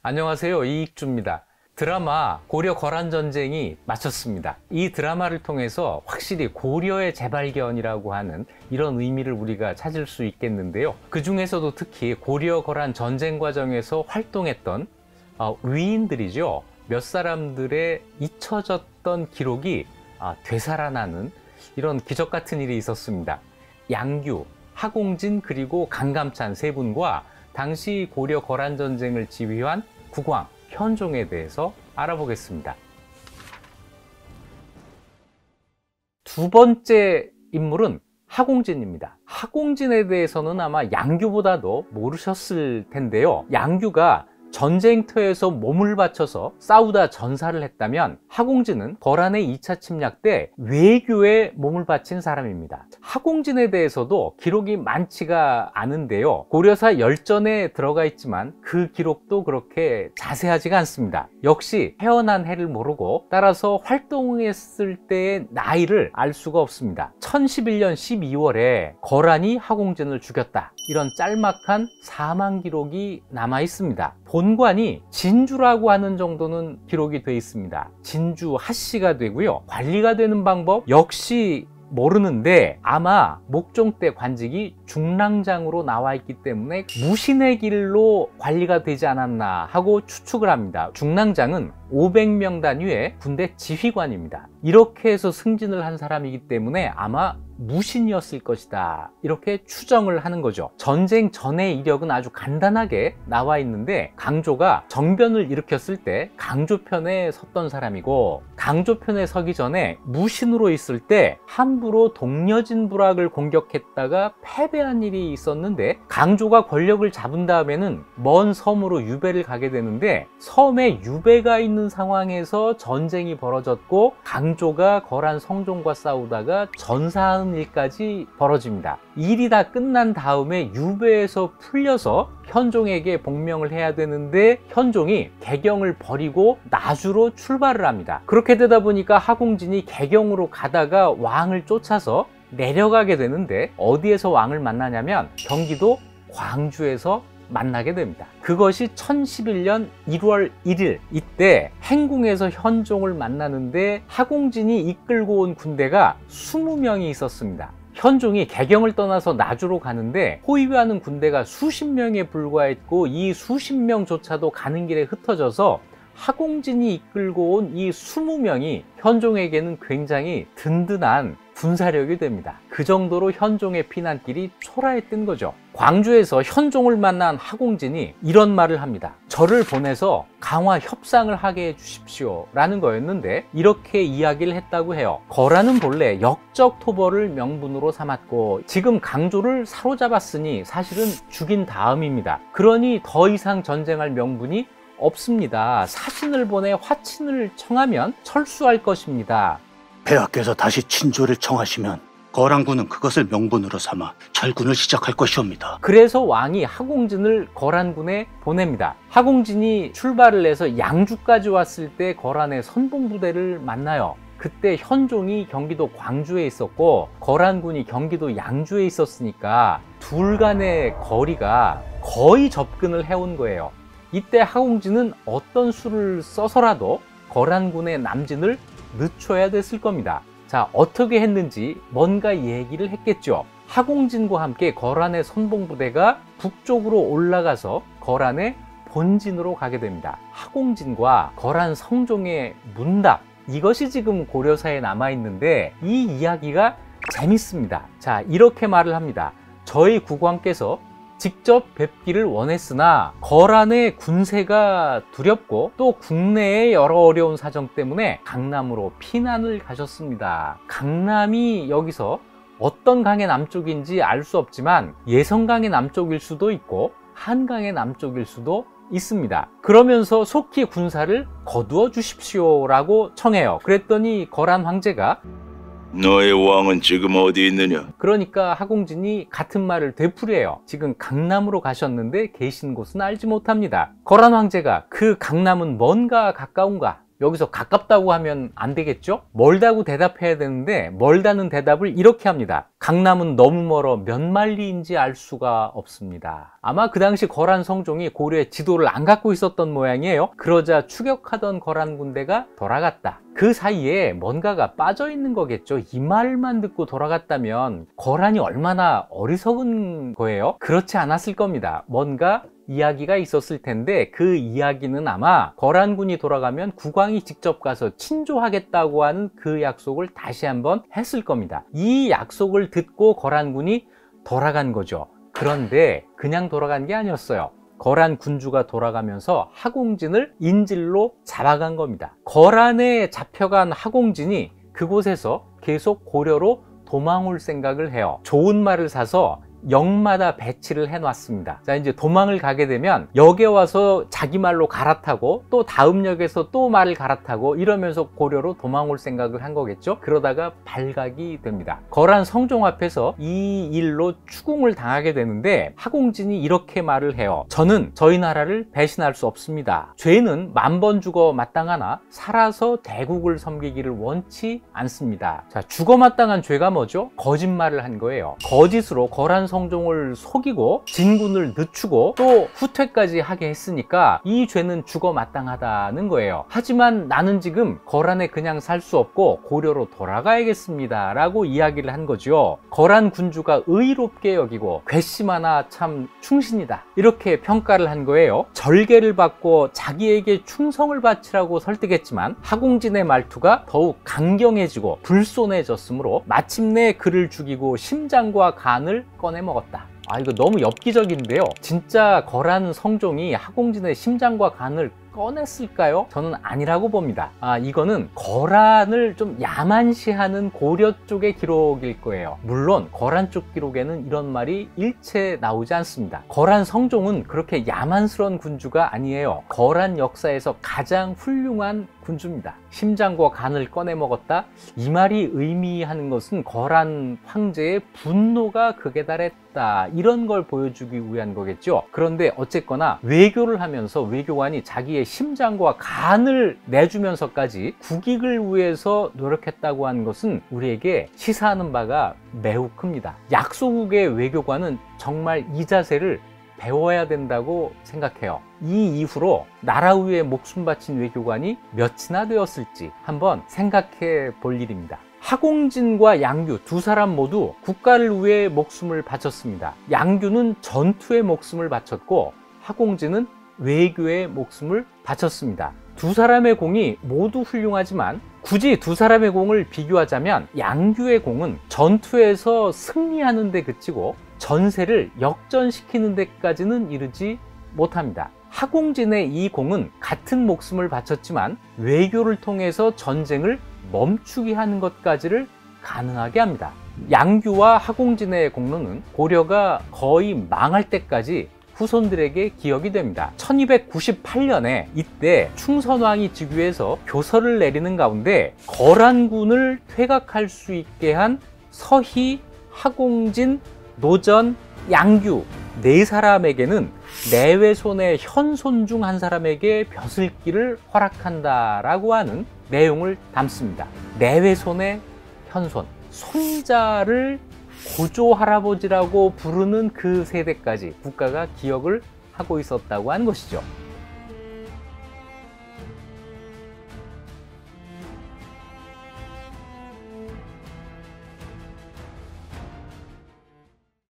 안녕하세요, 이익주입니다. 드라마 고려 거란전쟁이 마쳤습니다. 이 드라마를 통해서 확실히 고려의 재발견이라고 하는 이런 의미를 우리가 찾을 수 있겠는데요. 그 중에서도 특히 고려 거란 전쟁 과정에서 활동했던 위인들이죠. 몇 사람들의 잊혀졌던 기록이 되살아나는 이런 기적 같은 일이 있었습니다. 양규, 하공진 그리고 강감찬 세 분과 당시 고려 거란 전쟁을 지휘한 국왕 현종에 대해서 알아보겠습니다. 두 번째 인물은 하공진입니다. 하공진에 대해서는 아마 양규보다도 모르셨을 텐데요. 양규가 전쟁터에서 몸을 바쳐서 싸우다 전사를 했다면 하공진은 거란의 2차 침략 때 외교에 몸을 바친 사람입니다. 하공진에 대해서도 기록이 많지가 않은데요. 고려사 열전에 들어가 있지만 그 기록도 그렇게 자세하지가 않습니다. 역시 태어난 해를 모르고 따라서 활동했을 때의 나이를 알 수가 없습니다. 1011년 12월에 거란이 하공진을 죽였다. 이런 짤막한 사망 기록이 남아 있습니다. 본관이 진주라고 하는 정도는 기록이 되어 있습니다. 진주 하씨가 되고요. 관리가 되는 방법 역시 모르는데 아마 목종 때 관직이 중랑장으로 나와 있기 때문에 무신의 길로 관리가 되지 않았나 하고 추측을 합니다. 중랑장은 500명 단위의 군대 지휘관입니다. 이렇게 해서 승진을 한 사람이기 때문에 아마 무신이었을 것이다, 이렇게 추정을 하는 거죠. 전쟁 전의 이력은 아주 간단하게 나와 있는데 강조가 정변을 일으켰을 때 강조편에 섰던 사람이고, 강조편에 서기 전에 무신으로 있을 때 함부로 동려진 부락을 공격했다가 패배한 일이 있었는데, 강조가 권력을 잡은 다음에는 먼 섬으로 유배를 가게 되는데 섬에 유배가 있는 상황에서 전쟁이 벌어졌고 강조가 거란 성종과 싸우다가 전사하는 일까지 벌어집니다. 일이 다 끝난 다음에 유배에서 풀려서 현종에게 복명을 해야 되는데 현종이 개경을 버리고 나주로 출발을 합니다. 그렇게 되다 보니까 하공진이 개경으로 가다가 왕을 쫓아서 내려가게 되는데 어디에서 왕을 만나냐면 경기도 광주에서 만나게 됩니다. 그것이 1011년 1월 1일 이때 행궁에서 현종을 만나는데 하공진이 이끌고 온 군대가 20명이 있었습니다. 현종이 개경을 떠나서 나주로 가는데 호위하는 군대가 수십 명에 불과했고 이 수십 명조차도 가는 길에 흩어져서 하공진이 이끌고 온 이 20명이 현종에게는 굉장히 든든한 군사력이 됩니다. 그 정도로 현종의 피난길이 초라했던 거죠. 광주에서 현종을 만난 하공진이 이런 말을 합니다. 저를 보내서 강화 협상을 하게 해주십시오 라는 거였는데 이렇게 이야기를 했다고 해요. 거란은 본래 역적 토벌을 명분으로 삼았고 지금 강조를 사로잡았으니 사실은 죽인 다음입니다. 그러니 더 이상 전쟁할 명분이 없습니다. 사신을 보내 화친을 청하면 철수할 것입니다. 폐하께서 다시 친조를 청하시면 거란군은 그것을 명분으로 삼아 철군을 시작할 것이옵니다. 그래서 왕이 하공진을 거란군에 보냅니다. 하공진이 출발을 해서 양주까지 왔을 때 거란의 선봉부대를 만나요. 그때 현종이 경기도 광주에 있었고 거란군이 경기도 양주에 있었으니까 둘 간의 거리가 거의 접근을 해온 거예요. 이때 하공진은 어떤 수를 써서라도 거란군의 남진을 늦춰야 됐을 겁니다. 자, 어떻게 했는지 뭔가 얘기를 했겠죠. 하공진과 함께 거란의 선봉부대가 북쪽으로 올라가서 거란의 본진으로 가게 됩니다. 하공진과 거란 성종의 문답, 이것이 지금 고려사에 남아있는데 이 이야기가 재밌습니다. 자, 이렇게 말을 합니다. 저희 국왕께서 직접 뵙기를 원했으나 거란의 군세가 두렵고 또 국내의 여러 어려운 사정 때문에 강남으로 피난을 가셨습니다. 강남이 여기서 어떤 강의 남쪽인지 알 수 없지만 예성강의 남쪽일 수도 있고 한강의 남쪽일 수도 있습니다. 그러면서 속히 군사를 거두어 주십시오 라고 청해요. 그랬더니 거란 황제가 너의 왕은 지금 어디 있느냐? 그러니까 하공진이 같은 말을 되풀이해요. 지금 강남으로 가셨는데 계신 곳은 알지 못합니다. 거란 황제가 그 강남은 뭔가 가까운가? 여기서 가깝다고 하면 안 되겠죠? 멀다고 대답해야 되는데 멀다는 대답을 이렇게 합니다. 강남은 너무 멀어 몇 마일리인지 알 수가 없습니다. 아마 그 당시 거란 성종이 고려의 지도를 안 갖고 있었던 모양이에요. 그러자 추격하던 거란 군대가 돌아갔다. 그 사이에 뭔가가 빠져 있는 거겠죠. 이 말만 듣고 돌아갔다면 거란이 얼마나 어리석은 거예요? 그렇지 않았을 겁니다. 뭔가 이야기가 있었을 텐데 그 이야기는 아마 거란군이 돌아가면 국왕이 직접 가서 친조하겠다고 하는 그 약속을 다시 한번 했을 겁니다. 이 약속을 듣고 거란군이 돌아간 거죠. 그런데 그냥 돌아간 게 아니었어요. 거란 군주가 돌아가면서 하공진을 인질로 잡아간 겁니다. 거란에 잡혀간 하공진이 그곳에서 계속 고려로 도망올 생각을 해요. 좋은 말을 사서 역마다 배치를 해놨습니다. 자, 이제 도망을 가게 되면 역에 와서 자기 말로 갈아타고 또 다음 역에서 또 말을 갈아타고 이러면서 고려로 도망올 생각을 한 거겠죠. 그러다가 발각이 됩니다. 거란 성종 앞에서 이 일로 추궁을 당하게 되는데 하공진이 이렇게 말을 해요. 저는 저희 나라를 배신할 수 없습니다. 죄는 만 번 죽어 마땅하나 살아서 대국을 섬기기를 원치 않습니다. 자, 죽어 마땅한 죄가 뭐죠? 거짓말을 한 거예요. 거짓으로 거란 성종을 속이고 진군을 늦추고 또 후퇴까지 하게 했으니까 이 죄는 죽어 마땅하다는 거예요. 하지만 나는 지금 거란에 그냥 살 수 없고 고려로 돌아가야겠습니다 라고 이야기를 한 거죠. 거란 군주가 의롭게 여기고 괘씸하나 참 충신이다 이렇게 평가를 한 거예요. 절개를 받고 자기에게 충성을 바치라고 설득했지만 하공진의 말투가 더욱 강경해지고 불손해졌으므로 마침내 그를 죽이고 심장과 간을 꺼내 먹었다. 이거 너무 엽기적인데요. 진짜 거란 성종이 하공진의 심장과 간을 꺼냈을까요? 저는 아니라고 봅니다. 이거는 거란을 좀 야만시하는 고려 쪽의 기록일 거예요. 물론 거란 쪽 기록에는 이런 말이 일체 나오지 않습니다. 거란 성종은 그렇게 야만스러운 군주가 아니에요. 거란 역사에서 가장 훌륭한 군주입니다. 심장과 간을 꺼내 먹었다. 이 말이 의미하는 것은 거란 황제의 분노가 극에 달했다. 이런 걸 보여주기 위한 거겠죠. 그런데 어쨌거나 외교를 하면서 외교관이 자기의 심장과 간을 내주면서까지 국익을 위해서 노력했다고 하는 것은 우리에게 시사하는 바가 매우 큽니다. 약소국의 외교관은 정말 이 자세를 배워야 된다고 생각해요. 이 이후로 나라 위에 목숨 바친 외교관이 몇이나 되었을지 한번 생각해 볼 일입니다. 하공진과 양규 두 사람 모두 국가를 위해 목숨을 바쳤습니다. 양규는 전투에 목숨을 바쳤고 하공진은 외교에 목숨을 바쳤습니다. 두 사람의 공이 모두 훌륭하지만 굳이 두 사람의 공을 비교하자면 양규의 공은 전투에서 승리하는 데 그치고 전세를 역전시키는 데까지는 이르지 못합니다. 하공진의 이 공은 같은 목숨을 바쳤지만 외교를 통해서 전쟁을 멈추게 하는 것까지를 가능하게 합니다. 양규와 하공진의 공로는 고려가 거의 망할 때까지 후손들에게 기억이 됩니다. 1298년에 이때 충선왕이 즉위해서 교서를 내리는 가운데 거란군을 퇴각할 수 있게 한 서희, 하공진, 노전, 양규 네 사람에게는 내외손의 현손 중 한 사람에게 벼슬기를 허락한다라고 하는 내용을 담습니다. 내외손의 현손, 손자를 고조 할아버지라고 부르는 그 세대까지 국가가 기억을 하고 있었다고 하는 것이죠.